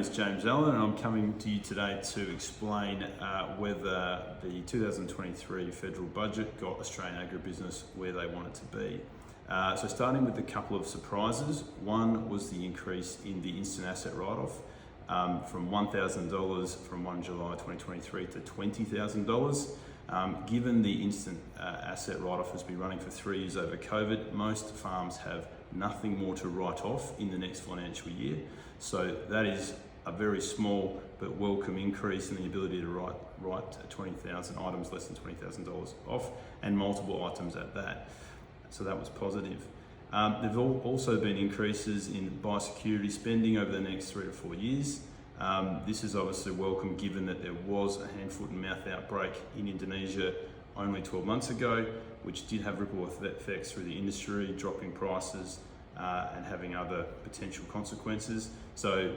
is James Allen, and I'm coming to you today to explain whether the 2023 federal budget got Australian agribusiness where they want it to be. So starting with a couple of surprises. One was the increase in the instant asset write-off from $1,000 from 1 July 2023 to $20,000. Given the instant asset write-off has been running for 3 years over COVID, most farms have nothing more to write off in the next financial year. So that is a very small but welcome increase in the ability to write 20,000 items less than $20,000 off, and multiple items at that. So that was positive. There have also been increases in biosecurity spending over the next 3 to 4 years. This is obviously welcome given that there was a hand, foot and mouth outbreak in Indonesia only 12 months ago, which did have ripple effects through the industry, dropping prices and having other potential consequences. So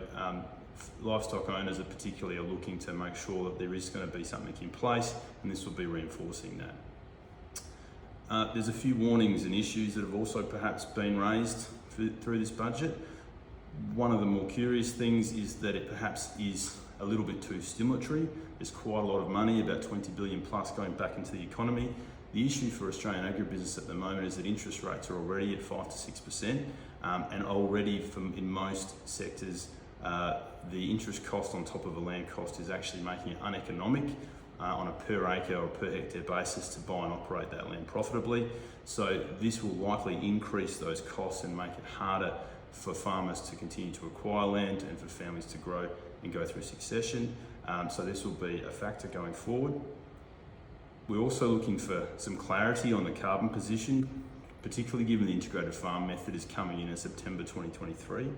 livestock owners particularly are looking to make sure that there is going to be something in place, and this will be reinforcing that. There's a few warnings and issues that have also perhaps been raised through this budget. One of the more curious things is that it perhaps is a little bit too stimulatory. There's quite a lot of money, about 20 billion plus, going back into the economy. The issue for Australian agribusiness at the moment is that interest rates are already at 5 to 6%, and already in most sectors, the interest cost on top of the land cost is actually making it uneconomic on a per acre or per hectare basis to buy and operate that land profitably. So this will likely increase those costs and make it harder for farmers to continue to acquire land and for families to grow and go through succession. So this will be a factor going forward. We're also looking for some clarity on the carbon position, particularly given the integrated farm method is coming in September 2023.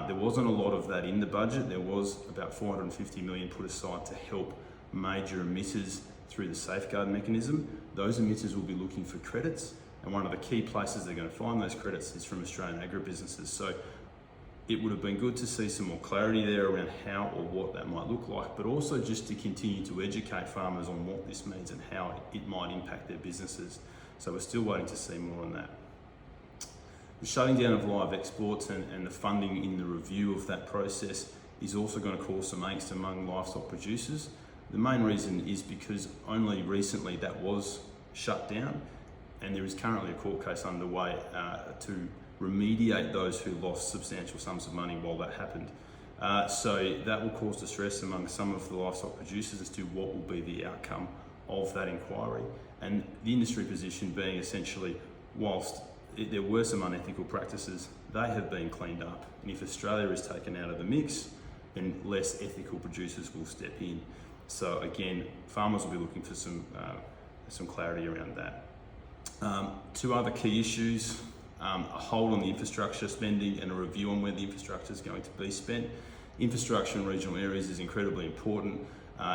There wasn't a lot of that in the budget. There was about 450 million put aside to help major emitters through the safeguard mechanism. Those emitters will be looking for credits, and one of the key places they're going to find those credits is from Australian agribusinesses. So it would have been good to see some more clarity there around how or what that might look like, but also just to continue to educate farmers on what this means and how it might impact their businesses. So we're still waiting to see more on that. The shutting down of live exports and the funding in the review of that process is also going to cause some angst among livestock producers. The main reason is because only recently that was shut down, and there is currently a court case underway to remediate those who lost substantial sums of money while that happened. So that will cause distress among some of the livestock producers as to what will be the outcome of that inquiry. And the industry position being essentially, whilst there were some unethical practices, they have been cleaned up. And if Australia is taken out of the mix, then less ethical producers will step in. So again, farmers will be looking for some clarity around that. Two other key issues, a hold on the infrastructure spending and a review on where the infrastructure is going to be spent. Infrastructure in regional areas is incredibly important.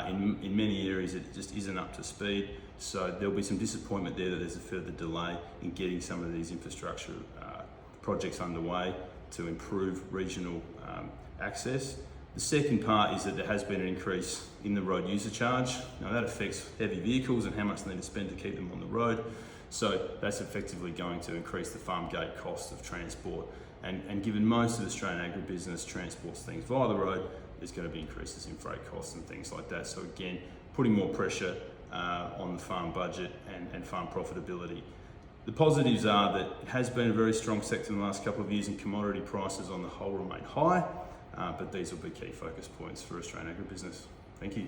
In many areas it just isn't up to speed, so there'll be some disappointment there that there's a further delay in getting some of these infrastructure projects underway to improve regional access. The second part is that there has been an increase in the road user charge. Now that affects heavy vehicles and how much they need to spend to keep them on the road. So that's effectively going to increase the farm gate cost of transport. And given most of Australian agribusiness transports things via the road, there's going to be increases in freight costs and things like that. So again, putting more pressure on the farm budget and farm profitability. The positives are that it has been a very strong sector in the last couple of years, and commodity prices on the whole remain high. But these will be key focus points for Australian agribusiness. Thank you.